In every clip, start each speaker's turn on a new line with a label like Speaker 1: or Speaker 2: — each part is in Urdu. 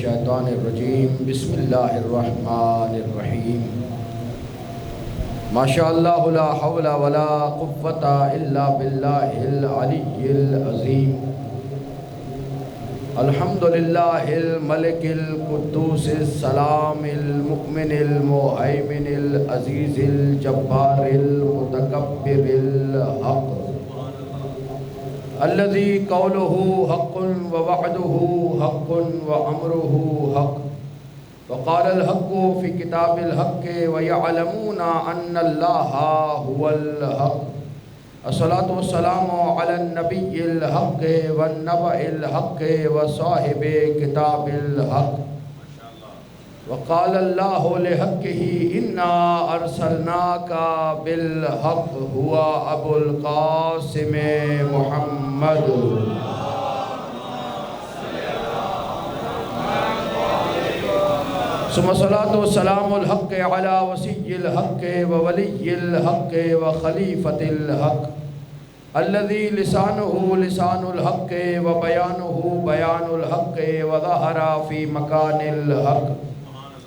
Speaker 1: الشیطان الرجیم بسم اللہ الرحمن الرحیم ماشاءاللہ لا حول ولا قوة الا باللہ العلی العظیم الحمدللہ الملک القدوس السلام المؤمن المہیمن العزیز الجبار المتکبر الحق الذي قوله حق ووعده حق وأمره حق وقال الحق في كتاب الحق ويعلمون أن الله هو الحق الصلاة والسلام على النبي الحق والنبأ الحق وصاحب كتاب الحق وقال الله لحقه إنا أرسلناك بالحق هو أبو القاسم محمد ثم الصلاة والسلام الحق على وسي الحق وولي الحق وخليفة الحق الذي لسانه لسان الحق وبيانه بيان الحق وظهر في مكان الحق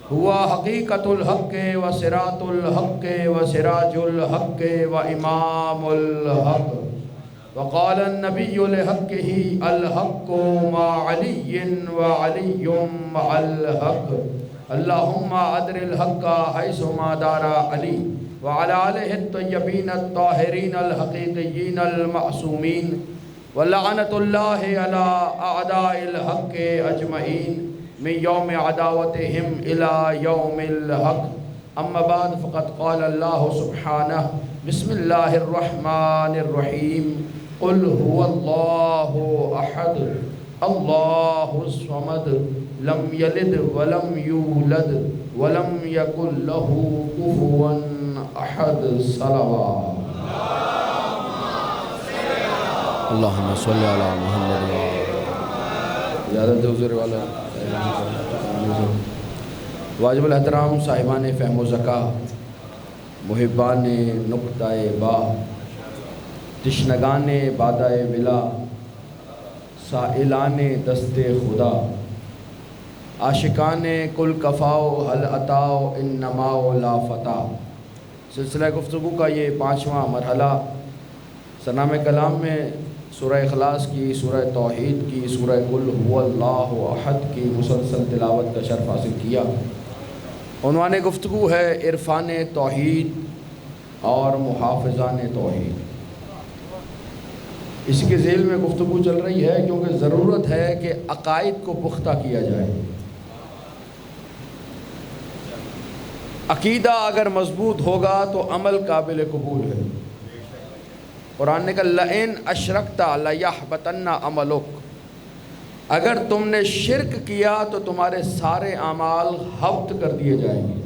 Speaker 1: هو حقيقة الحق وصراط الحق وسراج الحق وإمام الحق وقال النبي لحقه الحق مع علي وعلي مع الحق اللهم أدر الحق حيثما دار علي وعلى آله الطيبين الطاهرين الحقيقيين المعصومين ولعنة الله على أعداء الحق أجمعين من يوم عداوتهم إلى يوم الحق أما بعد فقد قال الله سبحانه بسم الله الرحمن الرحيم قل هو الله أحد الله الصمد لم يلد ولم يولد ولم يكن له كفوا أحد صلوات اللهم صل على محمد زیادت حضور والا واجب الاحترام صاحبان فہم و ذکا محبان نقطہ با تشنگان بادائے ولا سائلان دست خدا عاشقان کل کفاؤ حل عطاؤ انماؤ لا فتح سلسلہ گفتگو کا یہ 5واں مرحلہ سنام کلام میں سورہ اخلاص کی، سورہ توحید کی، سورہ قل هو اللہ احد کی مسلسل تلاوت کا شرف حاصل کیا۔ عنوان گفتگو ہے عرفان توحید اور محافظان توحید۔ اس کے ذیل میں گفتگو چل رہی ہے کیونکہ ضرورت ہے کہ عقائد کو پختہ کیا جائے۔ عقیدہ اگر مضبوط ہوگا تو عمل قابل قبول ہے۔ قرآن نے کہا لئن اشرکت لیحبطن عملک، اگر تم نے شرک کیا تو تمہارے سارے اعمال حبط کر دیے جائیں گے۔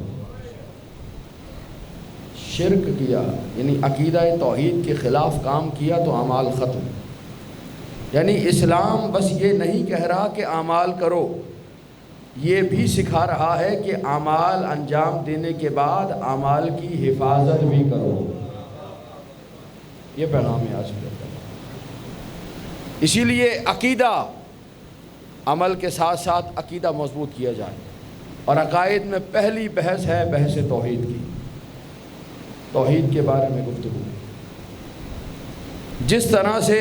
Speaker 1: شرک کیا یعنی عقیدہ توحید کے خلاف کام کیا تو اعمال ختم۔ یعنی اسلام بس یہ نہیں کہہ رہا کہ اعمال کرو، یہ بھی سکھا رہا ہے کہ اعمال انجام دینے کے بعد اعمال کی حفاظت بھی کرو۔ یہ پیغام ہے آج کے۔ اسی لیے عقیدہ عمل کے ساتھ ساتھ عقیدہ مضبوط کیا جائے، اور عقائد میں پہلی بحث ہے بحث توحید کی۔ توحید کے بارے میں گفتگو، جس طرح سے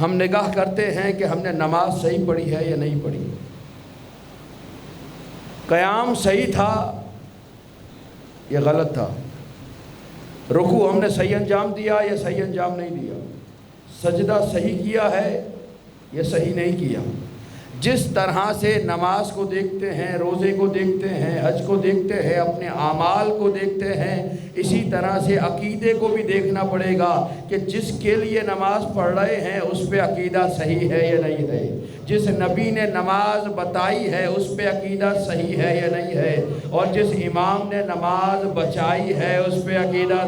Speaker 1: ہم نگاہ کرتے ہیں کہ ہم نے نماز صحیح پڑھی ہے یا نہیں پڑھی، قیام صحیح تھا یا غلط تھا، رکوع ہم نے صحیح انجام دیا یا صحیح انجام نہیں دیا، سجدہ صحیح کیا ہے یا صحیح نہیں کیا۔ جس طرح سے نماز کو دیکھتے ہیں، روزے کو دیکھتے ہیں، حج کو دیکھتے ہیں، اپنے اعمال کو دیکھتے ہیں، اسی طرح سے عقیدے کو بھی دیکھنا پڑے گا کہ جس کے لیے نماز پڑھ رہے ہیں اس پہ عقیدہ صحیح ہے یا نہیں ہے، جس نبی نے نماز بتائی ہے اس پہ عقیدہ صحیح ہے یا نہیں ہے، اور جس امام نے نماز بچائی ہے اس پہ عقیدہ۔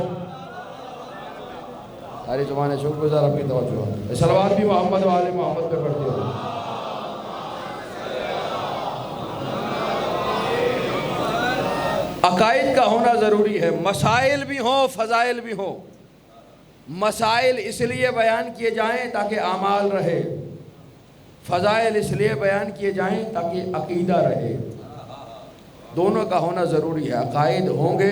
Speaker 1: ساری زبانیں شکر گزار اپنی توجہ، صلوات بھی محمد والے محمد پہ پڑھتے ہو۔ عقائد کا ہونا ضروری ہے، مسائل بھی ہوں فضائل بھی ہوں۔ مسائل اس لیے بیان کیے جائیں تاکہ اعمال رہے، فضائل اس لیے بیان کیے جائیں تاکہ عقیدہ رہے، دونوں کا ہونا ضروری ہے۔ عقائد ہوں گے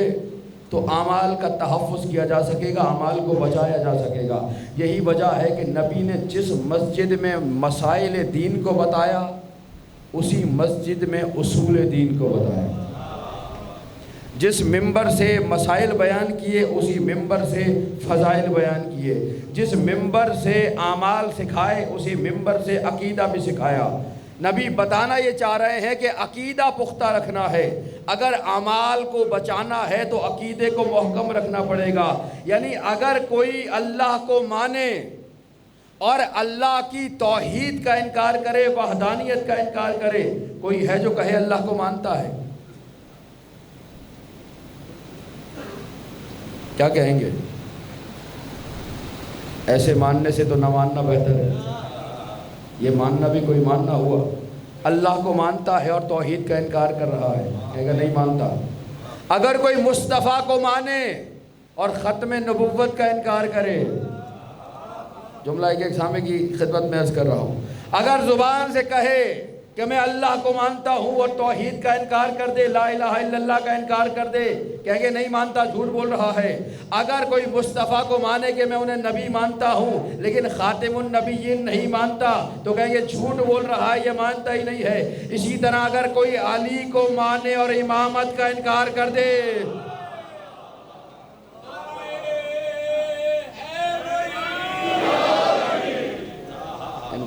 Speaker 1: تو اعمال کا تحفظ کیا جا سکے گا، اعمال کو بچایا جا سکے گا۔ یہی وجہ ہے کہ نبی نے جس مسجد میں مسائل دین کو بتایا اسی مسجد میں اصول دین کو بتایا، جس ممبر سے مسائل بیان کیے اسی ممبر سے فضائل بیان کیے، جس ممبر سے اعمال سکھائے اسی ممبر سے عقیدہ بھی سکھایا۔ نبی بتانا یہ چاہ رہے ہیں کہ عقیدہ پختہ رکھنا ہے، اگر اعمال کو بچانا ہے تو عقیدے کو محکم رکھنا پڑے گا۔ یعنی اگر کوئی اللہ کو مانے اور اللہ کی توحید کا انکار کرے، وحدانیت کا انکار کرے، کوئی ہے جو کہے اللہ کو مانتا ہے؟ کیا کہیں گے؟ ایسے ماننے سے تو نہ ماننا بہتر ہے۔ یہ ماننا بھی کوئی ماننا ہوا؟ اللہ کو مانتا ہے اور توحید کا انکار کر رہا ہے، کہے گا نہیں مانتا۔ اگر کوئی مصطفیٰ کو مانے اور ختم نبوت کا انکار کرے، جملہ ایک سامنے کی خدمت میں عرض کر رہا ہوں، اگر زبان سے کہے کہ میں اللہ کو مانتا ہوں اور توحید کا انکار کر دے، لا الہ الا اللہ کا انکار کر دے، کہیں گے نہیں مانتا، جھوٹ بول رہا ہے۔ اگر کوئی مصطفیٰ کو مانے کہ میں انہیں نبی مانتا ہوں لیکن خاتم النبیین نہیں مانتا، تو کہیں گے جھوٹ بول رہا ہے، یہ مانتا ہی نہیں ہے۔ اسی طرح اگر کوئی علی کو مانے اور امامت کا انکار کر دے،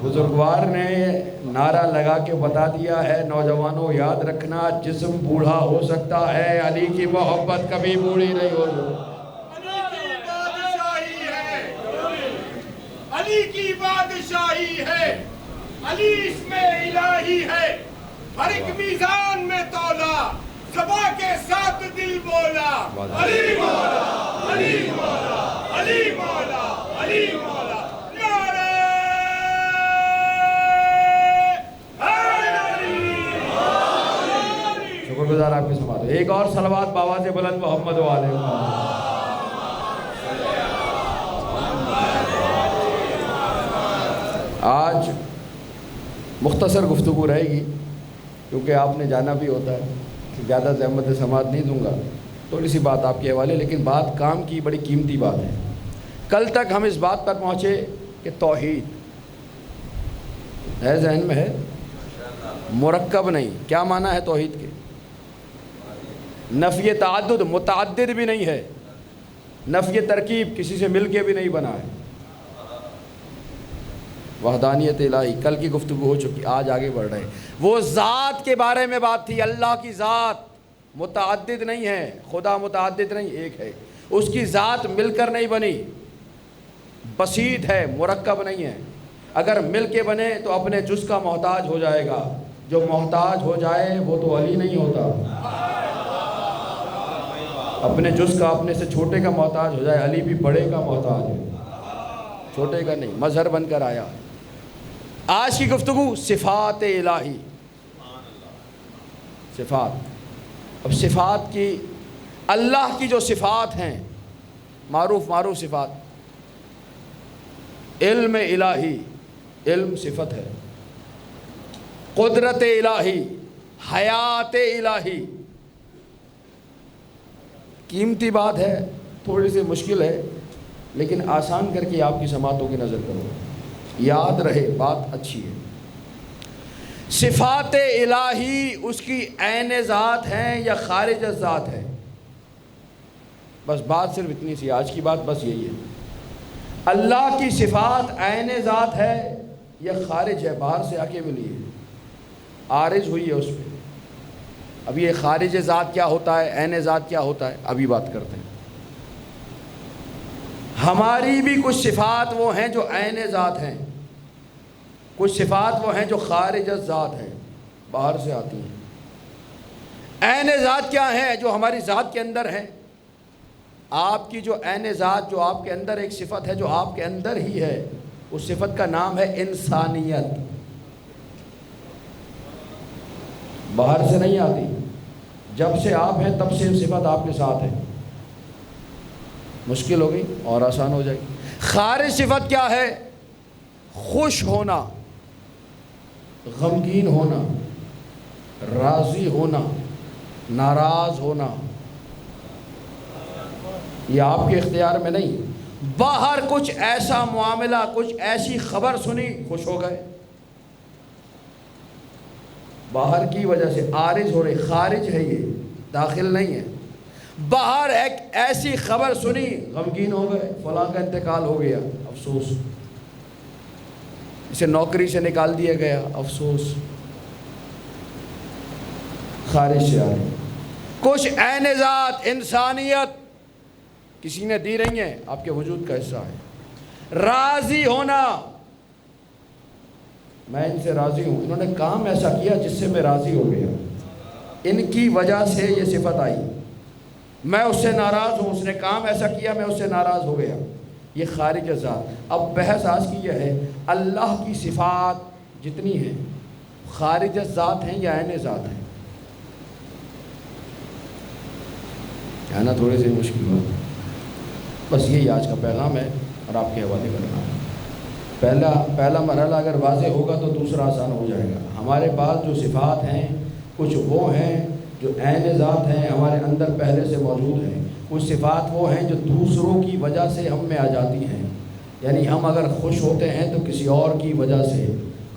Speaker 1: بزرگوار نے نعرہ لگا کے بتا دیا ہے، نوجوانوں یاد رکھنا، جسم بوڑھا ہو سکتا ہے، علی کی محبت کبھی بوڑھی نہیں ہو سکتی۔
Speaker 2: علی کی بادشاہی ہے، علی کی بادشاہی ہے، علی اس میں الہی ہے، ہر ایک میزان میں تولا، زباں کے ساتھ دل بولا، علی مولا، علی مولا، علی مولا، علی مولا۔
Speaker 1: شکر گزار آپ کی سماعت۔ ایک اور صلوات بآواز بلند محمد و آلہ محمد۔ آج مختصر گفتگو رہے گی کیونکہ آپ نے جانا بھی ہوتا ہے، زیادہ زحمت سماعت نہیں دوں گا، تھوڑی سی بات آپ کے حوالے، لیکن بات کام کی بڑی قیمتی بات ہے۔ کل تک ہم اس بات پر پہنچے کہ توحید ہے، ذہن میں ہے، مرکب نہیں۔ کیا معنی ہے توحید کے؟ نفی تعدد، متعدد بھی نہیں ہے، نفی ترکیب، کسی سے مل کے بھی نہیں بنا ہے۔ وحدانیت الہی، کل کی گفتگو ہو چکی، آج آگے بڑھ رہے ہیں۔ وہ ذات کے بارے میں بات تھی، اللہ کی ذات متعدد نہیں ہے، خدا متعدد نہیں، ایک ہے۔ اس کی ذات مل کر نہیں بنی، بسیط ہے، مرکب نہیں ہے۔ اگر مل کے بنے تو اپنے جز کا محتاج ہو جائے گا، جو محتاج ہو جائے وہ تو علی نہیں ہوتا۔ اپنے جز کا، اپنے سے چھوٹے کا محتاج ہو جائے، علی بھی بڑے کا محتاج ہے، چھوٹے کا نہیں، مظہر بن کر آیا۔ آج کی گفتگو صفات الہی، صفات۔ اب صفات کی، اللہ کی جو صفات ہیں، معروف صفات، علم الہی، علم صفت ہے، قدرت الہی، حیات الہی، قیمتی بات ہے، تھوڑی سی مشکل ہے لیکن آسان کر کے آپ کی سماعتوں کی نظر کرو، یاد رہے، بات اچھی ہے۔ صفات الہی اس کی عین ذات ہیں یا خارج ذات ہے؟ بس بات صرف اتنی سی، آج کی بات بس یہی ہے۔ اللہ کی صفات عین ذات ہے یا خارج ہے، باہر سے آ کے ملی ہے، عارض ہوئی ہے اس پہ۔ اب یہ خارج ذات کیا ہوتا ہے، عین ذات کیا ہوتا ہے، ابھی بات کرتے ہیں۔ ہماری بھی کچھ صفات وہ ہیں جو عین ذات ہیں، کچھ صفات وہ ہیں جو خارج ذات ہیں، باہر سے آتی ہیں۔ عین ذات کیا ہے؟ جو ہماری ذات کے اندر ہے۔ آپ کی جو عین ذات، جو آپ کے اندر ایک صفت ہے جو آپ کے اندر ہی ہے، اس صفت کا نام ہے انسانیت، باہر سے نہیں آتی۔ جب سے آپ ہیں تب سے صفت آپ کے ساتھ ہے۔ مشکل ہو گئی اور آسان ہو جائے گی۔ خارج صفت کیا ہے؟ خوش ہونا، غمگین ہونا، راضی ہونا، ناراض ہونا، یہ آپ کے اختیار میں نہیں۔ باہر کچھ ایسا معاملہ، کچھ ایسی خبر سنی، خوش ہو گئے، باہر کی وجہ سے عارض ہو رہی، خارج ہے یہ، داخل نہیں ہے۔ باہر ایک ایسی خبر سنی، غمگین ہو گئے، فلاں کا انتقال ہو گیا، افسوس، اسے نوکری سے نکال دیا گیا، افسوس، خارج سے آ رہی۔ کچھ عین ذات انسانیت کسی نے دی رہی ہیں، آپ کے وجود کا حصہ ہے۔ راضی ہونا، میں ان سے راضی ہوں، انہوں نے کام ایسا کیا جس سے میں راضی ہو گیا، ان کی وجہ سے یہ صفت آئی۔ میں اس سے ناراض ہوں، اس نے کام ایسا کیا، میں اس سے ناراض ہو گیا، یہ خارج ذات۔ اب بحث آج کی یہ ہے، اللہ کی صفات جتنی ہیں خارج ذات ہیں یا عین ذات ہیں؟ ہے نا تھوڑی سی مشکل بات، بس یہی آج کا پیغام ہے اور آپ کے حوالے کرنا ہے۔ پہلا مرحلہ اگر واضح ہوگا تو دوسرا آسان ہو جائے گا۔ ہمارے پاس جو صفات ہیں کچھ وہ ہیں جو عین ذات ہیں، ہمارے اندر پہلے سے موجود ہیں۔ کچھ صفات وہ ہیں جو دوسروں کی وجہ سے ہم میں آ جاتی ہیں، یعنی ہم اگر خوش ہوتے ہیں تو کسی اور کی وجہ سے،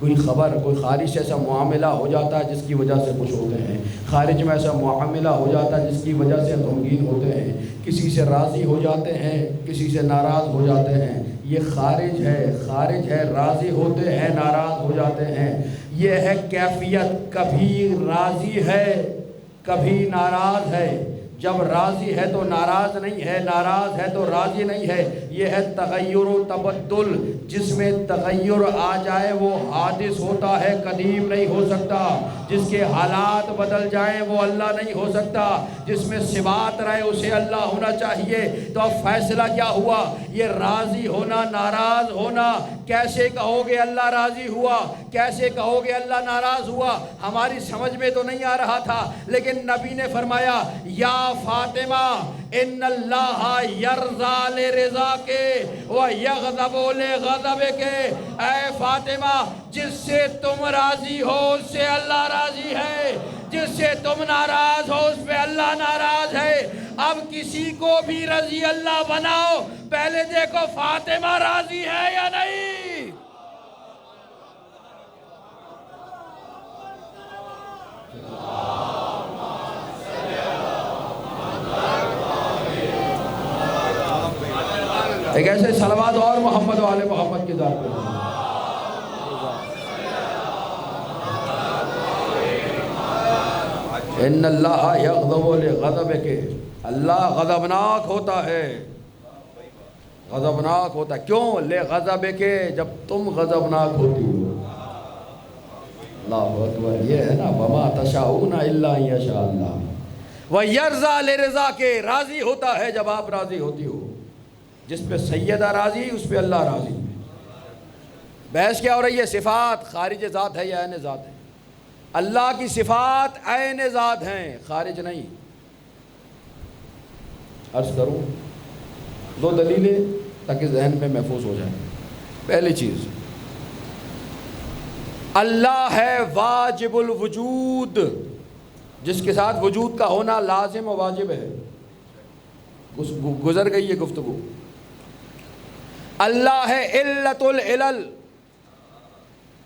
Speaker 1: کوئی خبر، کوئی خارج سے ایسا معاملہ ہو جاتا ہے جس کی وجہ سے خوش ہوتے ہیں، خارج میں ایسا معاملہ ہو جاتا ہے جس کی وجہ سے غمگین ہوتے ہیں، کسی سے راضی ہو جاتے ہیں، کسی سے ناراض ہو جاتے ہیں، یہ خارج ہے، راضی ہوتے ہیں، ناراض ہو جاتے ہیں، یہ ہے کیفیت، کبھی راضی ہے کبھی ناراض ہے، جب راضی ہے تو ناراض نہیں ہے، ناراض ہے تو راضی نہیں ہے، یہ ہے تغیر و تبدل، جس میں تغیر آ جائے وہ حادث ہوتا ہے، قدیم نہیں ہو سکتا، جس کے حالات بدل جائیں وہ اللہ نہیں ہو سکتا، جس میں صفات رہے اسے اللہ ہونا چاہیے۔ تو اب فیصلہ کیا ہوا؟ یہ راضی ہونا، ناراض ہونا، کیسے کہو گے اللہ راضی ہوا، کیسے کہو گے اللہ ناراض ہوا؟ ہماری سمجھ میں تو نہیں آ رہا تھا، لیکن نبی نے فرمایا یا فاطمہ ان اللہ یرضا لرضا کے ویغضب لغضب کے، اے فاطمہ جس سے تم راضی ہو اس سے اللہ راضی ہے، جس سے تم ناراض ہو اس پہ اللہ ناراض ہے۔ اب کسی کو بھی رضی اللہ بناؤ، پہلے دیکھو فاطمہ راضی ہے یا نہیں۔ ایک ایسے صلوات اور محمد و آل محمد کی ذات پہ۔ ان اللہ یغضب لغضب کے، اللہ غضبناک ہوتا ہے، غضبناک ہوتا ہے، کیوں؟ لغضب کے، جب تم غضبناک ہوتی ہو۔ اللہ اکبر، یہ ہے نا وما تشاؤون الا ان یشاء اللہ۔ ویرضا لرضا کے، راضی ہوتا ہے جب آپ راضی ہوتی ہو، جس پہ سیدہ راضی اس پہ اللہ راضی۔ بحث کیا ہو رہی ہے؟ صفات خارج ذات ہے یا عین ذات ہے؟ اللہ کی صفات عین ذات ہیں، خارج نہیں۔ عرض کروں دو دلیلیں تاکہ ذہن میں محفوظ ہو جائیں۔ پہلی چیز، اللہ ہے واجب الوجود، جس کے ساتھ وجود کا ہونا لازم و واجب ہے، گزر گئی یہ گفتگو۔ اللہ ہے علت العلل،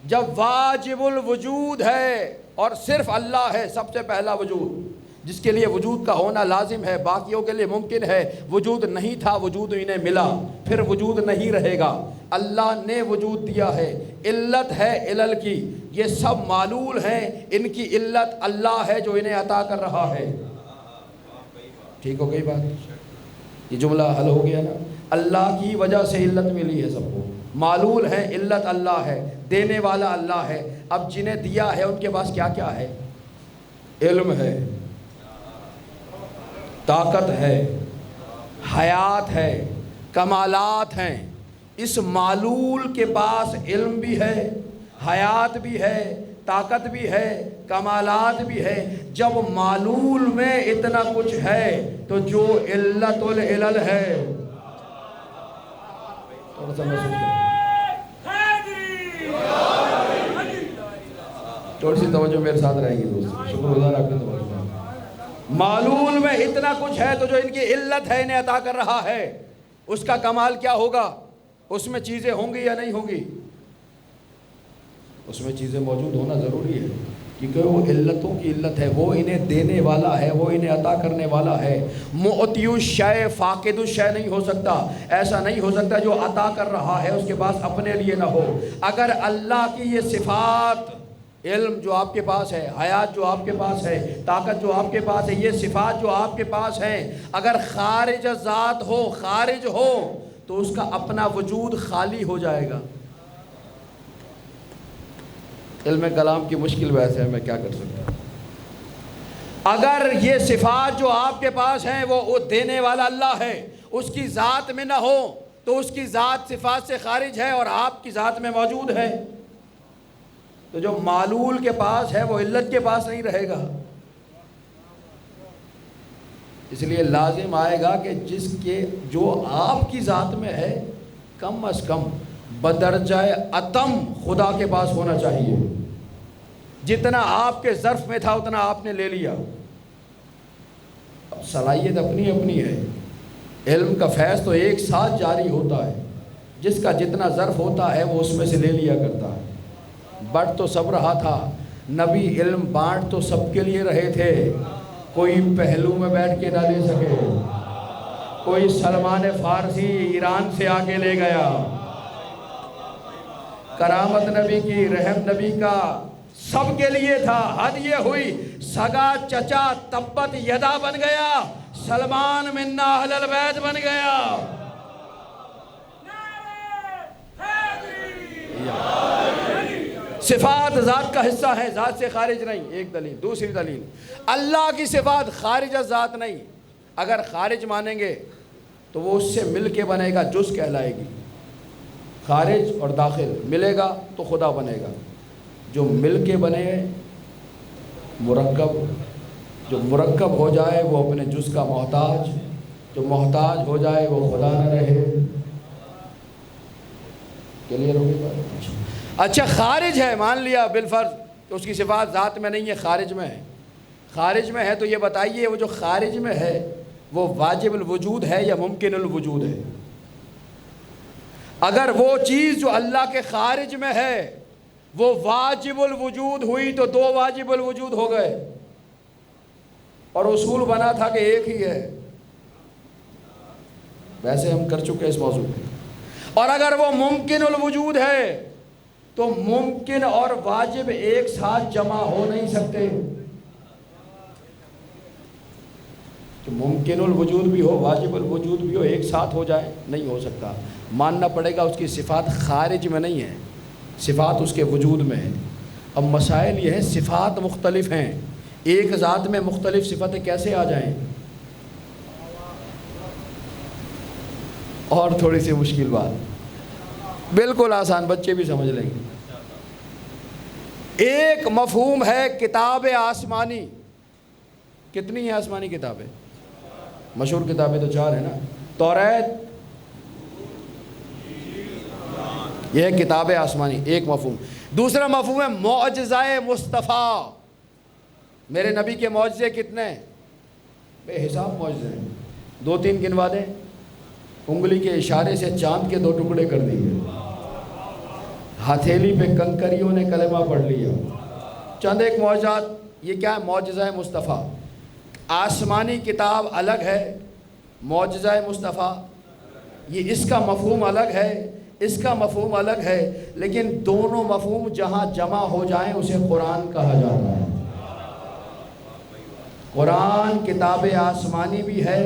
Speaker 1: جب واجب الوجود ہے اور صرف اللہ ہے سب سے پہلا وجود، جس کے لیے وجود کا ہونا لازم ہے، باقیوں کے لیے ممکن ہے، وجود نہیں تھا وجود انہیں ملا، پھر وجود نہیں رہے گا، اللہ نے وجود دیا ہے، علت ہے علل کی، یہ سب معلول ہیں، ان کی علت اللہ ہے جو انہیں عطا کر رہا ہے۔ ٹھیک ہو گئی بات؟ یہ جملہ حل ہو گیا نا؟ اللہ کی وجہ سے علت ملی ہے سب کو، معلول ہے، علت اللہ ہے، دینے والا اللہ ہے۔ اب جنہیں دیا ہے ان کے پاس کیا کیا ہے؟ علم ہے، طاقت ہے، حیات ہے، کمالات ہیں۔ اس معلول کے پاس علم بھی ہے، حیات بھی ہے، طاقت بھی ہے، کمالات بھی ہے۔ جب معلول میں اتنا کچھ ہے تو جو علت العلل ہے، تھوڑی سی توجہ میرے ساتھ رہے گی دوستو، شکر گزار آپ کی توجہ۔ معلول میں اتنا کچھ ہے تو جو ان کی علت ہے انہیں عطا کر رہا ہے، اس کا کمال کیا ہوگا؟ اس میں چیزیں ہوں گی یا نہیں ہوں گی؟ اس میں چیزیں موجود ہونا ضروری ہے، کیونکہ وہ علتوں کی علت ہے، وہ انہیں دینے والا ہے، وہ انہیں عطا کرنے والا ہے۔ معطی الشیء فاقد الشیء نہیں ہو سکتا، ایسا نہیں ہو سکتا جو عطا کر رہا ہے اس کے پاس اپنے لیے نہ ہو۔ اگر اللہ کی یہ صفات، علم جو آپ کے پاس ہے، حیات جو آپ کے پاس ہے، طاقت جو آپ کے پاس ہے، یہ صفات جو آپ کے پاس ہیں، اگر خارج ذات ہو، خارج ہو، تو اس کا اپنا وجود خالی ہو جائے گا۔ علم کلام کی مشکل ویسے ہے، میں کیا کر سکتا ہوں۔ اگر یہ صفات جو آپ کے پاس ہیں وہ دینے والا اللہ ہے، اس کی ذات میں نہ ہو تو اس کی ذات صفات سے خارج ہے اور آپ کی ذات میں موجود ہے، تو جو معلول کے پاس ہے وہ علت کے پاس نہیں رہے گا۔ اس لیے لازم آئے گا کہ جس کے جو آپ کی ذات میں ہے کم از کم بدرجہ اتم خدا کے پاس ہونا چاہیے۔ جتنا آپ کے ظرف میں تھا اتنا آپ نے لے لیا۔ اب صلاحیت اپنی اپنی ہے، علم کا فیض تو ایک ساتھ جاری ہوتا ہے، جس کا جتنا ظرف ہوتا ہے وہ اس میں سے لے لیا کرتا ہے۔ بٹ تو سب رہا تھا، نبی علم بانٹ تو سب کے لیے رہے تھے، کوئی پہلو میں بیٹھ کے نہ لے سکے۔ کوئی سلمان فارسی ایران سے آ کے لے گیا، کرامت نبی کی، رحم نبی کا سب کے لیے تھا۔ حد یہ ہوئی سگا چچا تبت یدا بن گیا، سلمان منا اہل البیت بن گیا۔ صفات ذات کا حصہ ہے، ذات سے خارج نہیں، ایک دلیل۔ دوسری دلیل، اللہ کی صفات خارج از ذات نہیں، اگر خارج مانیں گے تو وہ اس سے مل کے بنے گا، جز کہلائے گی۔ خارج اور داخل ملے گا تو خدا بنے گا۔ جو مل کے بنے مرکب، جو مرکب ہو جائے وہ اپنے جز کا محتاج، جو محتاج ہو جائے وہ خدا نہ رہے۔ کلیئر ہو گئی؟ اچھا خارج ہے، مان لیا بالفرض کہ اس کی صفات ذات میں نہیں ہے، خارج میں ہے۔ خارج میں ہے تو یہ بتائیے وہ جو خارج میں ہے وہ واجب الوجود ہے یا ممکن الوجود ہے؟ اگر وہ چیز جو اللہ کے خارج میں ہے وہ واجب الوجود ہوئی تو دو واجب الوجود ہو گئے، اور اصول بنا تھا کہ ایک ہی ہے۔ ویسے ہم کر چکے اس موضوع پہ۔ اور اگر وہ ممکن الوجود ہے تو ممکن اور واجب ایک ساتھ جمع ہو نہیں سکتے۔ کہ ممکن الوجود بھی ہو، واجب الوجود بھی ہو، ایک ساتھ ہو جائے، نہیں ہو سکتا۔ ماننا پڑے گا اس کی صفات خارج میں نہیں ہے، صفات اس کے وجود میں ہے۔ اب مسائل یہ ہیں، صفات مختلف ہیں، ایک ذات میں مختلف صفتیں کیسے آ جائیں؟ اور تھوڑی سی مشکل بات، بالکل آسان، بچے بھی سمجھ لیں گے۔ ایک مفہوم ہے کتاب آسمانی۔ کتنی ہیں آسمانی کتابیں؟ مشہور کتابیں تو 4 ہیں نا، توریت، یہ ہے کتاب آسمانی، ایک مفہوم۔ دوسرا مفہوم ہے معجزہ مصطفیٰ۔ میرے نبی کے معجزے کتنے ہیں؟ بے حساب معجزے ہیں، 2-3 گنوا دیں۔ انگلی کے اشارے سے چاند کے 2 ٹکڑے کر دیے، ہتھیلی پہ کنکریوں نے کلمہ پڑھ لیا، چند ایک معجزات۔ یہ کیا ہے؟ معجزہ مصطفیٰ۔ آسمانی کتاب الگ ہے، معجزہ مصطفیٰ یہ اس کا مفہوم الگ ہے، اس کا مفہوم الگ ہے، لیکن دونوں مفہوم جہاں جمع ہو جائیں اسے قرآن کہا جاتا ہے۔ قرآن کتاب آسمانی بھی ہے،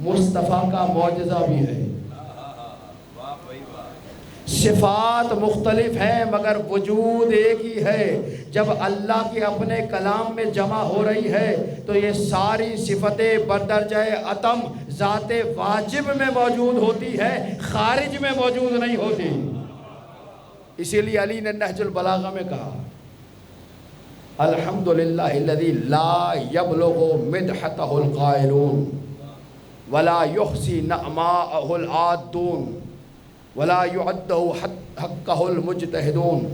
Speaker 1: مصطفیٰ کا معجزہ بھی ہے۔ صفات مختلف ہیں مگر وجود ایک ہی ہے۔ جب اللہ کے اپنے کلام میں جمع ہو رہی ہے تو یہ ساری صفتیں بدرجہ اتم ذات واجب میں موجود ہوتی ہے، خارج میں موجود نہیں ہوتی۔ اسی لیے علی نے نہج البلاغہ میں کہا، الحمدللہ الذی لا یبلغ مدحتہ القائلون ولا یحصی نعماءہ العادون ولا یعدہ حقہ المجتہدون۔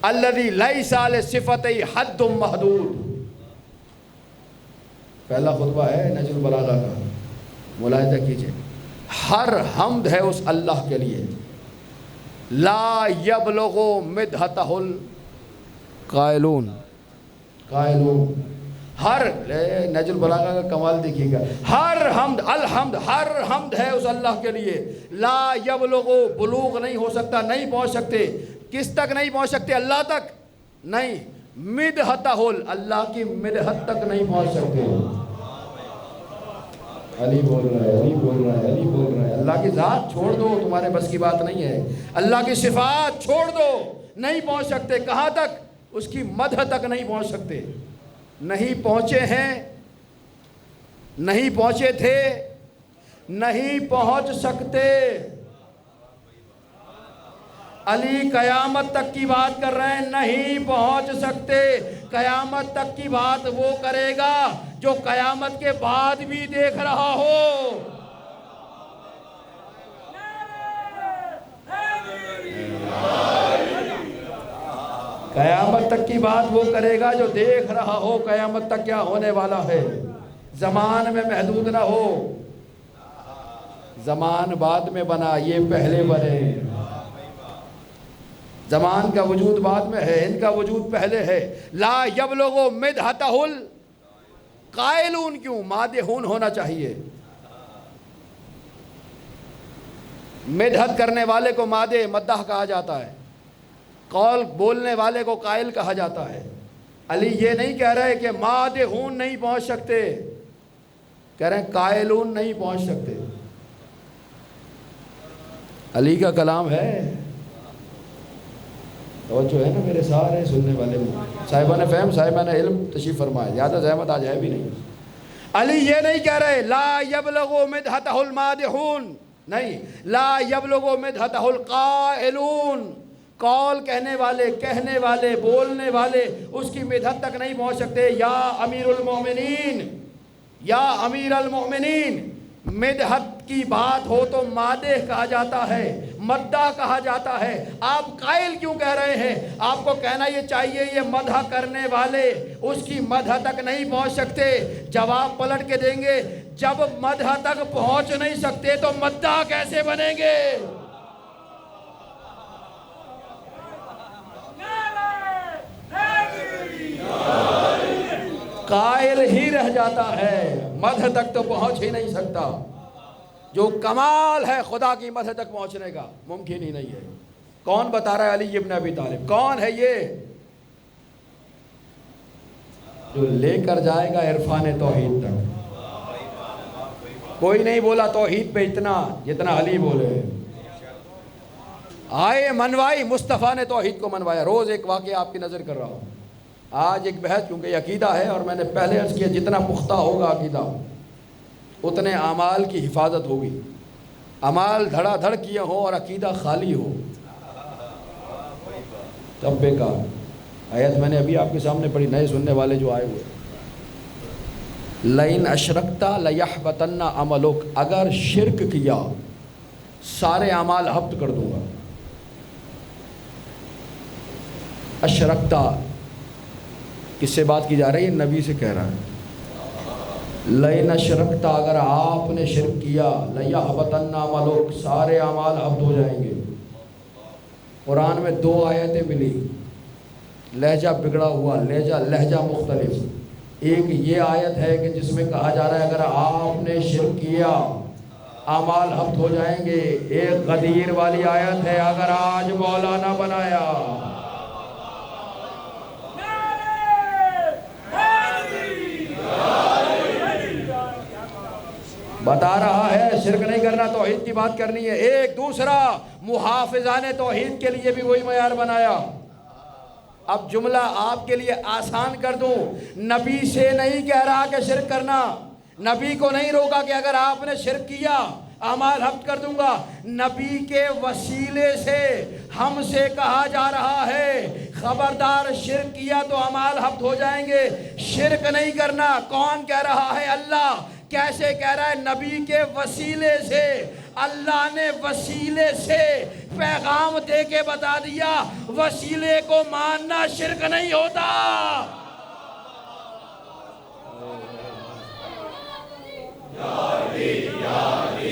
Speaker 1: الذی لیس لصفتہ حد محدود. پہلا خطبہ ہے نہج البلاغہ کا، ملاحظہ کیجئے. ہر حمد ہے اس اللہ کے لیے، لا یبلغ مدحتہ القائلون. ہر نہج البلاغہ کا کمال دیکھیے گا. ہر حمد، الحمد، ہر حمد ہے اس اللہ کے لیے. لا یبلغ، بلوغ نہیں ہو سکتا، نہیں پہنچ سکتے. کس تک نہیں پہنچ سکتے؟ اللہ تک نہیں. مدحتہ، اللہ کی مدحت تک نہیں پہنچ سکتے. علی بول رہا ہے، علی بول رہا ہے، علی بول رہا ہے. اللہ کی ذات چھوڑ دو، تمہارے بس کی بات نہیں ہے. اللہ کی صفات چھوڑ دو، نہیں پہنچ سکتے. کہاں تک؟ اس کی مدح تک نہیں پہنچ سکتے. نہیں پہنچے ہیں، نہیں پہنچے تھے، نہیں پہنچ سکتے. علی قیامت تک کی بات کر رہے ہیں، نہیں پہنچ سکتے. قیامت تک کی بات وہ کرے گا جو قیامت کے بعد بھی دیکھ رہا ہو. قیامت تک کی بات وہ کرے گا جو دیکھ رہا ہو قیامت تک کیا ہونے والا ہے. زمان میں محدود نہ ہو. زمان بعد میں بنا، یہ پہلے بنے. زمان کا وجود بعد میں ہے، ان کا وجود پہلے ہے. لا یبلغ مدحتہ القائلون. کیوں؟ مادحون ہونا چاہیے. مدحت کرنے والے کو مادح، مدح کہا جاتا ہے. قول بولنے والے کو قائل کہا جاتا ہے. علی یہ نہیں کہہ رہے کہ مادحون نہیں پہنچ سکتے، کہہ رہے ہیں قائلون نہیں پہنچ سکتے. علی کا کلام ہے. توجہ ہے نا میرے سارے سننے والے صاحبان فہم، صاحبان علم تشریف فرمائے. زیادہ زحمت آج ہے بھی نہیں. علی یہ نہیں کہہ رہے لا یبلغ مدحتہ المادحون، نہیں. لا یبلغ مدحتہ القائلون. قول کہنے والے، کہنے والے، بولنے والے اس کی مدحت تک نہیں پہنچ سکتے. یا امیر المومنین، یا امیر المومنین. مدحت کی بات ہو تو مادح کہا جاتا ہے، مدح کہا جاتا ہے. آپ قائل کیوں کہہ رہے ہیں؟ آپ کو کہنا یہ چاہیے یہ مدح کرنے والے اس کی مدح تک نہیں پہنچ سکتے. جواب پلٹ کے دیں گے، جب مدح تک پہنچ نہیں سکتے تو مدح کیسے بنیں گے؟ قائل ہی رہ جاتا ہے، مدح تک تو پہنچ ہی نہیں سکتا. جو کمال ہے خدا کی مدح تک پہنچنے کا ممکن ہی نہیں ہے. کون بتا رہا ہے؟ علی ابن ابی طالب. کون ہے یہ؟ جو لے کر جائے گا عرفان توحید تک. کوئی نہیں بولا توحید پہ اتنا جتنا علی بولے. آئے منوائی، مصطفیٰ نے توحید کو منوایا. روز ایک واقعہ آپ کی نظر کر رہا ہوں. آج ایک بحث، کیونکہ یہ عقیدہ ہے اور میں نے پہلے عرض کیا جتنا پختہ ہوگا عقیدہ اتنے اعمال کی حفاظت ہوگی. اعمال دھڑا دھڑ کیے ہو اور عقیدہ خالی ہو تب بیکار. آیت میں نے ابھی آپ کے سامنے پڑھی، نئے سننے والے جو آئے ہوئے. لئن اشرکتا لیحبطن عملک. اگر شرک کیا سارے اعمال حبط کر دوں گا. اشرکتا کس سے بات کی جا رہی ہے؟ نبی سے کہہ رہا ہے. لئن اشرکتا، اگر آپ نے شرک کیا، لیحبطن عملک، سارے اعمال حبط ہو جائیں گے. قرآن میں 2 آیتیں ملی، لہجہ بگڑا ہوا، لہجہ مختلف. ایک یہ آیت ہے کہ جس میں کہا جا رہا ہے اگر آپ نے شرک کیا اعمال حبط ہو جائیں گے. ایک غدیر والی آیت ہے اگر آج مولانا بنایا. بتا رہا ہے شرک نہیں کرنا، توحید کی بات کرنی ہے. ایک دوسرا محافظان توحید کے لیے بھی وہی معیار بنایا. اب جملہ آپ کے لیے آسان کر دوں، نبی سے نہیں کہہ رہا کہ شرک کرنا. نبی کو نہیں روکا کہ اگر آپ نے شرک کیا اعمال حبط کر دوں گا. نبی کے وسیلے سے ہم سے کہا جا رہا ہے خبردار شرک کیا تو اعمال حبط ہو جائیں گے. شرک نہیں کرنا. کون کہہ رہا ہے؟ اللہ. کیسے کہہ رہا ہے؟ نبی کے وسیلے سے اللہ نے وسیلے سے پیغام دے کے بتا دیا وسیلے کو ماننا شرک نہیں ہوتا۔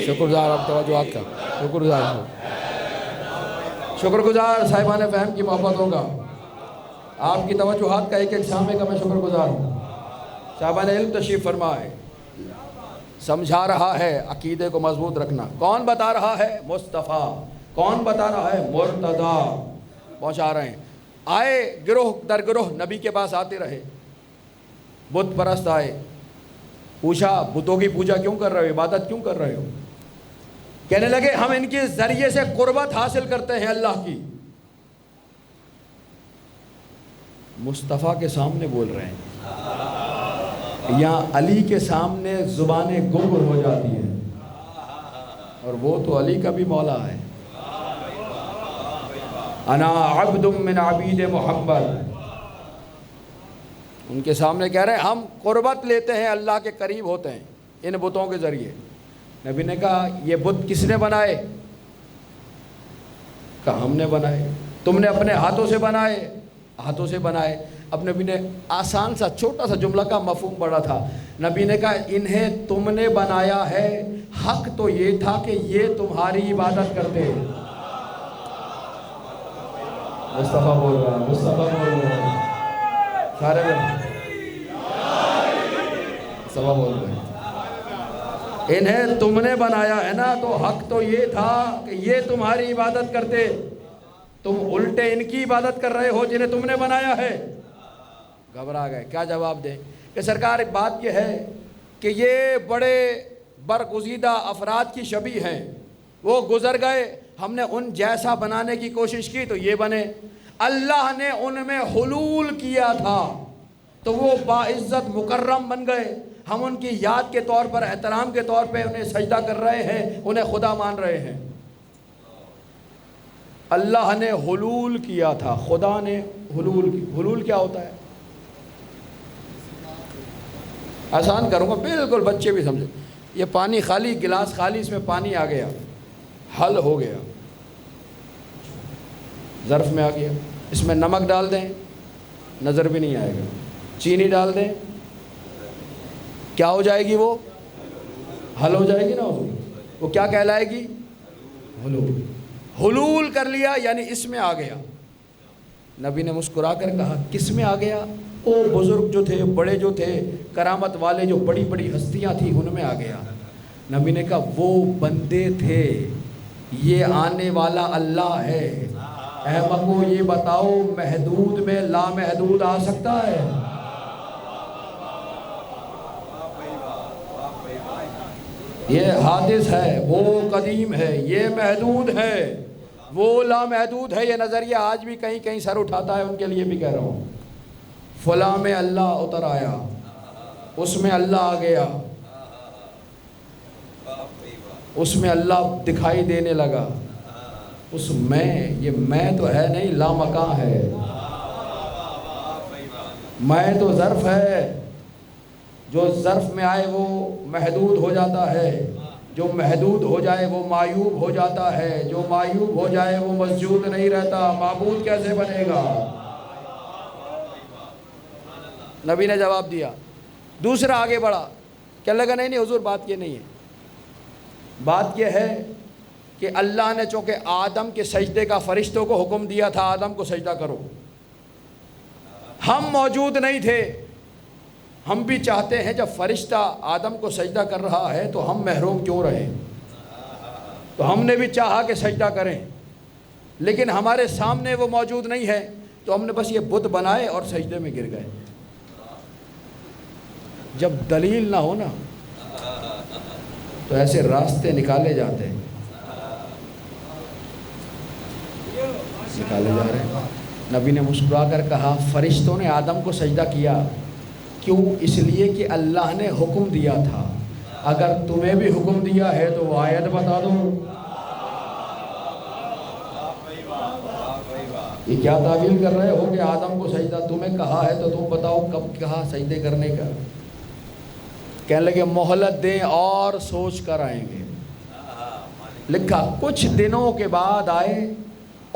Speaker 3: شکر گزار آپ توجہات کا، شکر گزار ہوں۔
Speaker 1: شکر گزار صاحبان فہم کی محبتوں کا، آپ کی توجہات کا ایک سامنے کا میں شکر گزار ہوں۔ صاحبان علم تشریف فرمائے، سمجھا رہا ہے عقیدے کو مضبوط رکھنا۔ کون بتا رہا ہے؟ مصطفیٰ۔ کون بتا رہا ہے؟ مرتضیٰ پہنچا رہے ہیں۔ آئے گروہ در گروہ نبی کے پاس آتے رہے، بت پرست آئے، پوچھا بتوں کی پوجا کیوں کر رہے ہو، عبادت کیوں کر رہے ہو؟ کہنے لگے ہم ان کے ذریعے سے قربت حاصل کرتے ہیں اللہ کی۔ مصطفیٰ کے سامنے بول رہے ہیں، یا علی کے سامنے زبانیں گنگ ہو جاتی ہیں، اور وہ تو علی کا بھی مولا ہے۔ انا عبد من عبید محمد، ان کے سامنے کہہ رہے ہیں ہم قربت لیتے ہیں، اللہ کے قریب ہوتے ہیں ان بتوں کے ذریعے۔ نبی نے کہا یہ بت کس نے بنائے؟ کہا ہم نے بنائے۔ تم نے اپنے ہاتھوں سے بنائے؟ ہاتھوں سے بنائے۔ اب نبی نے آسان سا چھوٹا سا جملہ کا مفہوم بڑا تھا۔ نبی نے کہا انہیں تم نے بنایا ہے، حق تو یہ تھا کہ یہ تمہاری عبادت کرتے۔ مصطفیٰ بول رہا ہے، مصطفیٰ بول رہا ہے، سارے مصطفیٰ بول رہے ہیں انہیں تم نے بنایا ہے نا، تو حق تو یہ تھا کہ یہ تمہاری عبادت کرتے، تم الٹے ان کی عبادت کر رہے ہو جنہیں تم نے بنایا ہے۔ گھبرا گئے، کیا جواب دیں؟ کہ سرکار بات یہ ہے کہ یہ بڑے برگزیدہ افراد کی شبیہ ہیں، وہ گزر گئے، ہم نے ان جیسا بنانے کی کوشش کی تو یہ بنے۔ اللہ نے ان میں حلول کیا تھا تو وہ باعزت مکرم بن گئے، ہم ان کی یاد کے طور پر، احترام کے طور پہ انہیں سجدہ کر رہے ہیں، انہیں خدا مان رہے ہیں۔ اللہ نے حلول کیا تھا، خدا نے حلول کی۔ حلول کیا ہوتا ہے؟ آسان کروں گا، بالکل بچے بھی سمجھے۔ یہ پانی خالی، گلاس خالی، اس میں پانی آ گیا، حل ہو گیا، ظرف میں آ گیا، اس میں نمک ڈال دیں نظر بھی نہیں آئے گا، چینی ڈال دیں کیا ہو جائے گی؟ وہ حل ہو جائے گی نا، وہ کیا کہلائے گی؟ حلول۔ حلول کر لیا یعنی اس میں آ گیا۔ نبی نے مسکرا کر کہا کس میں آ گیا؟ وہ بزرگ جو تھے، بڑے جو تھے، کرامت والے جو بڑی بڑی ہستیاں تھیں، ان میں آ گیا۔ نبی نے کہا وہ بندے تھے، یہ آنے والا اللہ ہے۔ احمقو یہ بتاؤ محدود میں لامحدود آ سکتا ہے؟ یہ حادث ہے، وہ قدیم ہے، یہ محدود ہے، وہ لامحدود ہے۔ یہ نظریہ آج بھی کہیں کہیں سر اٹھاتا ہے، ان کے لیے بھی کہہ رہا ہوں۔ فلاں میں اللہ اتر آیا، اس میں اللہ آ گیا، اس میں اللہ دکھائی دینے لگا، اس میں، یہ میں تو ہے نہیں، لامکاں ہے۔ میں تو ظرف ہے، جو ظرف میں آئے وہ محدود ہو جاتا ہے، جو محدود ہو جائے وہ معیوب ہو جاتا ہے، جو معیوب ہو جائے وہ مسجود نہیں رہتا، معبود کیسے بنے گا؟ نبی نے جواب دیا۔ دوسرا آگے بڑھا، کہنے لگا نہیں حضور بات یہ نہیں ہے، بات یہ ہے کہ اللہ نے چونکہ آدم کے سجدے کا فرشتوں کو حکم دیا تھا آدم کو سجدہ کرو، ہم موجود نہیں تھے، ہم بھی چاہتے ہیں جب فرشتہ آدم کو سجدہ کر رہا ہے تو ہم محروم کیوں رہیں، تو ہم نے بھی چاہا کہ سجدہ کریں، لیکن ہمارے سامنے وہ موجود نہیں ہے، تو ہم نے بس یہ بت بنائے اور سجدے میں گر گئے۔ جب دلیل نہ ہو نا تو ایسے راستے نکالے جاتے ہیں، نکالے جا رہے ہیں۔ نبی نے مسکرا کر کہا فرشتوں نے آدم کو سجدہ کیا کیوں؟ اس لیے کہ اللہ نے حکم دیا تھا، اگر تمہیں بھی حکم دیا ہے تو وہ آیت بتا دو۔ یہ کیا تعویل کر رہے ہو کہ آدم کو سجدہ تمہیں کہا ہے تو تم بتاؤ کب کہا سجدے کرنے کا؟ کہنے لگے مہلت دیں اور سوچ کر آئیں گے۔ لکھا کچھ دنوں کے بعد آئے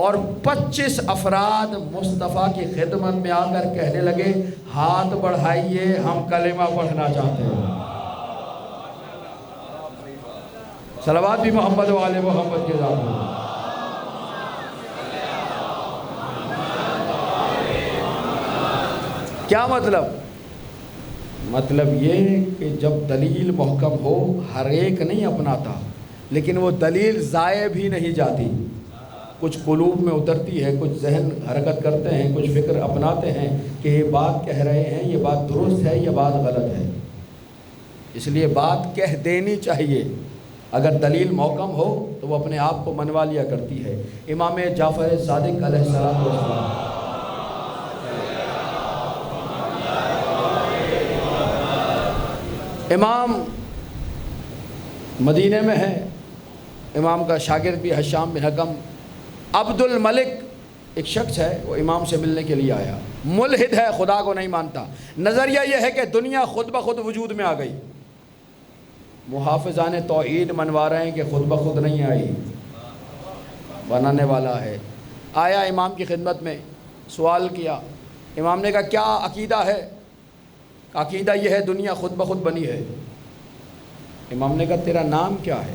Speaker 1: اور 25 افراد مصطفیٰ کی خدمت میں آ کر کہنے لگے ہاتھ بڑھائیے ہم کلمہ پڑھنا چاہتے ہیں. صلوات بھی محمد و آل محمد کے ذات میں. کیا مطلب یہ کہ جب دلیل محکم ہو ہر ایک نہیں اپناتا، لیکن وہ دلیل ضائع بھی نہیں جاتی. کچھ قلوب میں اترتی ہے، کچھ ذہن حرکت کرتے ہیں، کچھ فکر اپناتے ہیں کہ یہ بات کہہ رہے ہیں، یہ بات درست ہے، یہ بات غلط ہے. اس لیے بات کہہ دینی چاہیے. اگر دلیل محکم ہو تو وہ اپنے آپ کو منوا لیا کرتی ہے. امام جعفر صادق علیہ السلام امام مدینہ میں ہے. امام کا شاگرد بھی حشام بن حکم. عبد الملک ایک شخص ہے، وہ امام سے ملنے کے لیے آیا. ملحد ہے، خدا کو نہیں مانتا. نظریہ یہ ہے کہ دنیا خود بخود وجود میں آ گئی. محافظان توحید منوا رہے ہیں کہ خود بخود نہیں آئی، بنانے والا ہے. آیا امام کی خدمت میں، سوال کیا. امام نے کہا کیا عقیدہ ہے؟ عقیدہ یہ ہے دنیا خود بخود بنی ہے. امام نے کہا تیرا نام کیا ہے؟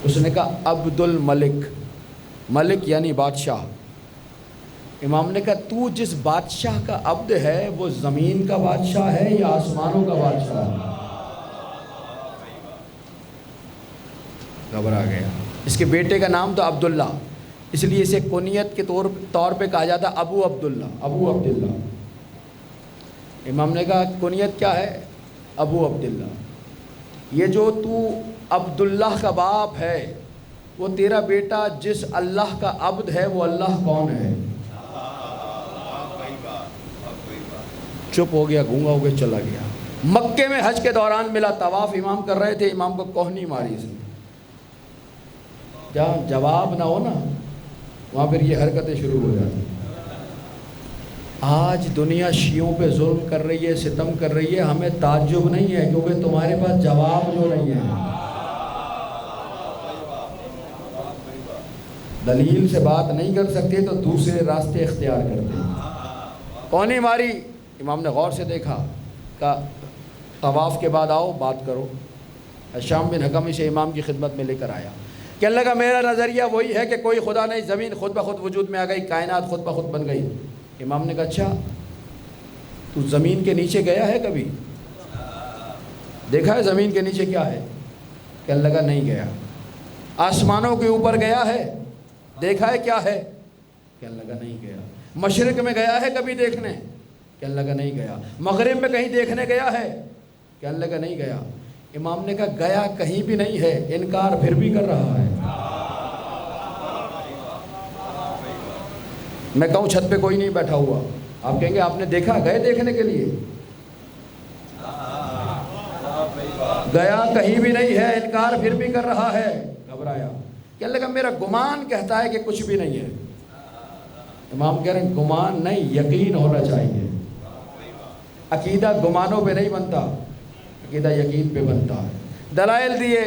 Speaker 1: اس نے کہا عبد الملک. ملک یعنی بادشاہ. امام نے کہا تو جس بادشاہ کا عبد ہے وہ زمین کا بادشاہ ہے یا آسمانوں کا بادشاہ ہے؟ گھبرا گیا. اس کے بیٹے کا نام تو عبداللہ، اس لیے اسے کنیت کے طور پہ کہا جاتا ابو عبداللہ، ابو عبداللہ. امام نے کہا کنیت کیا ہے؟ ابو عبداللہ. یہ جو تو عبداللہ کا باپ ہے، وہ تیرا بیٹا جس اللہ کا عبد ہے وہ اللہ کون ہے؟ چپ ہو گیا، گونگا ہو گیا، چلا گیا. مکے میں حج کے دوران ملا، طواف امام کر رہے تھے. امام کو کوہنی ماری اس نے. جہاں جواب نہ ہو نا وہاں پھر یہ حرکتیں شروع ہو جاتی. آج دنیا شیعوں پہ ظلم کر رہی ہے، ستم کر رہی ہے. ہمیں تعجب نہیں ہے کیونکہ تمہارے پاس جواب جو نہیں ہے. دلیل سے بات نہیں کر سکتے تو دوسرے راستے اختیار کرتے ہیں. کونی ماری. امام نے غور سے دیکھا، کہا طواف کے بعد آؤ بات کرو. حشام بن حکم اسے امام کی خدمت میں لے کر آیا. کہنے لگا میرا نظریہ وہی ہے کہ کوئی خدا نہیں، زمین خود بخود وجود میں آ گئی، کائنات خود بخود بن گئی. امام نے کہا اچھا تو زمین کے نیچے گیا ہے کبھی؟ دیکھا ہے زمین کے نیچے کیا ہے؟ کہنے لگا نہیں گیا. آسمانوں کے اوپر گیا ہے؟ دیکھا ہے کیا ہے؟ کہنے لگا نہیں گیا. مشرق میں گیا ہے کبھی دیکھنے؟ کہنے لگا نہیں گیا. مغرب میں کہیں دیکھنے گیا ہے؟ کہنے لگا نہیں گیا. امام نے کہا گیا کہیں بھی نہیں ہے، انکار پھر بھی کر رہا ہے. میں کہوں چھت پہ کوئی نہیں بیٹھا ہوا، آپ کہیں گے آپ نے دیکھا؟ گئے دیکھنے کے لیے؟ گیا کہیں بھی نہیں ہے، انکار پھر بھی کر رہا ہے. گھبرایا. کہنے لگا میرا گمان کہتا ہے کہ کچھ بھی نہیں ہے. امام کہہ رہے ہیں گمان نہیں، یقین ہونا چاہیے. عقیدہ گمانوں پہ نہیں بنتا، عقیدہ یقین پہ بنتا ہے. دلائل دیے،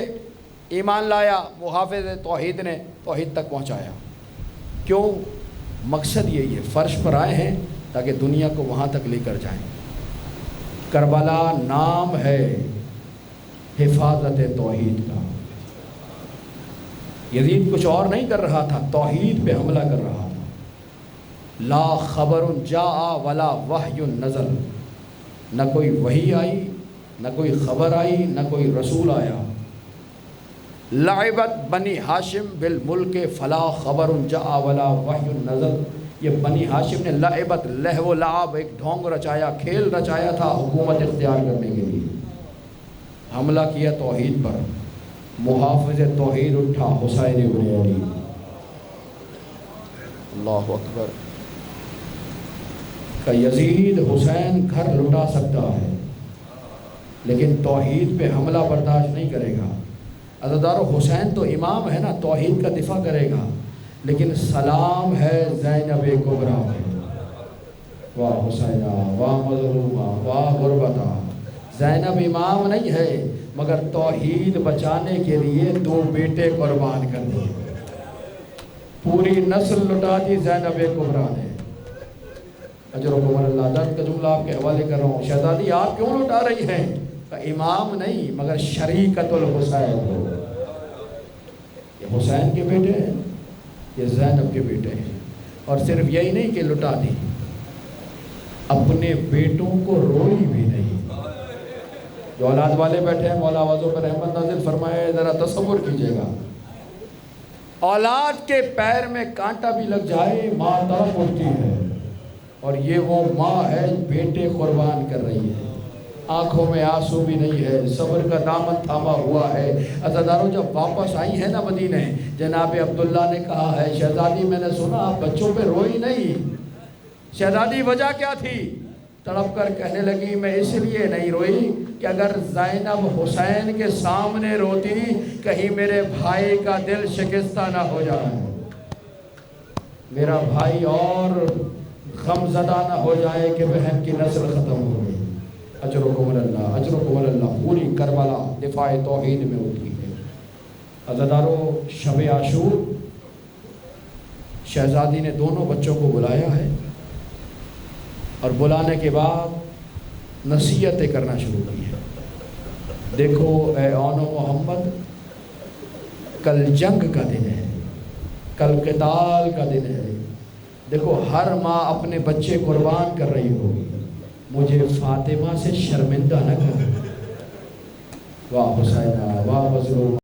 Speaker 1: ایمان لایا. محافظ توحید نے توحید تک پہنچایا. کیوں؟ مقصد یہی ہے، فرش پر آئے ہیں تاکہ دنیا کو وہاں تک لے کر جائیں. کربلا نام ہے حفاظت توحید کا. یزید کچھ اور نہیں کر رہا تھا، توحید پہ حملہ کر رہا تھا. لا خبر جاء ولا وحی نزل. نہ کوئی وحی آئی، نہ کوئی خبر آئی، نہ کوئی رسول آیا. لعبت بنی ہاشم بالملک فلا خبر جاء ولا وحی نزل. یہ بنی ہاشم نے لعبت، لہو و لعب، ایک ڈھونگ رچایا، کھیل رچایا تھا حکومت اختیار کرنے کے لیے. حملہ کیا توحید پر. محافظ توحید اٹھا، حسین ابن علی. اللہ اکبر. کہ یزید حسین گھر لٹا سکتا ہے لیکن توحید پہ حملہ برداشت نہیں کرے گا. عزیزانو حسین تو امام ہے نا، توحید کا دفاع کرے گا، لیکن سلام ہے زینب کبریٰ پہ. واہ حسینہ، واہ مظلومہ، واہ غربتہ. زینب امام نہیں ہے مگر توحید بچانے کے لیے 2 بیٹے قربان کر دیے، پوری نسل لٹا دی زینب کبریٰ نے۔ اجرکم اللہ، درد کا جملہ آپ کے حوالے کر رہا ہوں، شہزادی آپ کیوں لٹا رہی ہیں؟ امام نہیں مگر شریکت الحسین ہو، یہ حسین کے بیٹے ہیں، یہ زینب کے بیٹے ہیں۔ اور صرف یہی نہیں کہ لٹا دی، اپنے بیٹوں کو روئی بھی نہیں۔ جو اولاد والے بیٹھے ہیں مولا آوازوں پر رحمت نازل فرمائے، ذرا تصور کیجئے گا، اولاد کے پیر میں کانٹا بھی لگ جائے ماں تڑپ اٹھتی ہے، اور یہ وہ ماں ہے بیٹے قربان کر رہی ہے، آنکھوں میں آنسو بھی نہیں ہے، صبر کا دامن تھاما ہوا ہے۔ عزاداروں جب واپس آئی ہیں نا مدینے، جناب عبداللہ نے کہا ہے شہزادی میں نے سنا آپ بچوں پہ روئی نہیں۔ شہزادی وجہ کیا تھی؟ تڑپ کر کہنے لگی میں اس لیے نہیں روئی کہ اگر زینب حسین کے سامنے روتی کہیں میرے بھائی کا دل شکستہ نہ ہو جائے، میرا بھائی اور غم زدہ نہ ہو جائے کہ بہن کی نسل ختم ہو گئی۔ اجرکم اللہ، اجرکم اللہ، پوری کربلا دفاع توحید میں ہوتی ہے۔ عزاداروں، شب عاشور شہزادی نے دونوں بچوں کو بلایا ہے، اور بلانے کے بعد نصیحتیں کرنا شروع کی ہے۔ دیکھو اے آن و محمد، کل جنگ کا دن ہے، کل قتال کا دن ہے، دیکھو ہر ماں اپنے بچے قربان کر رہی ہوگی، مجھے فاطمہ سے شرمندہ نہ کر۔ واہ حسینہ، واہ مظلومہ،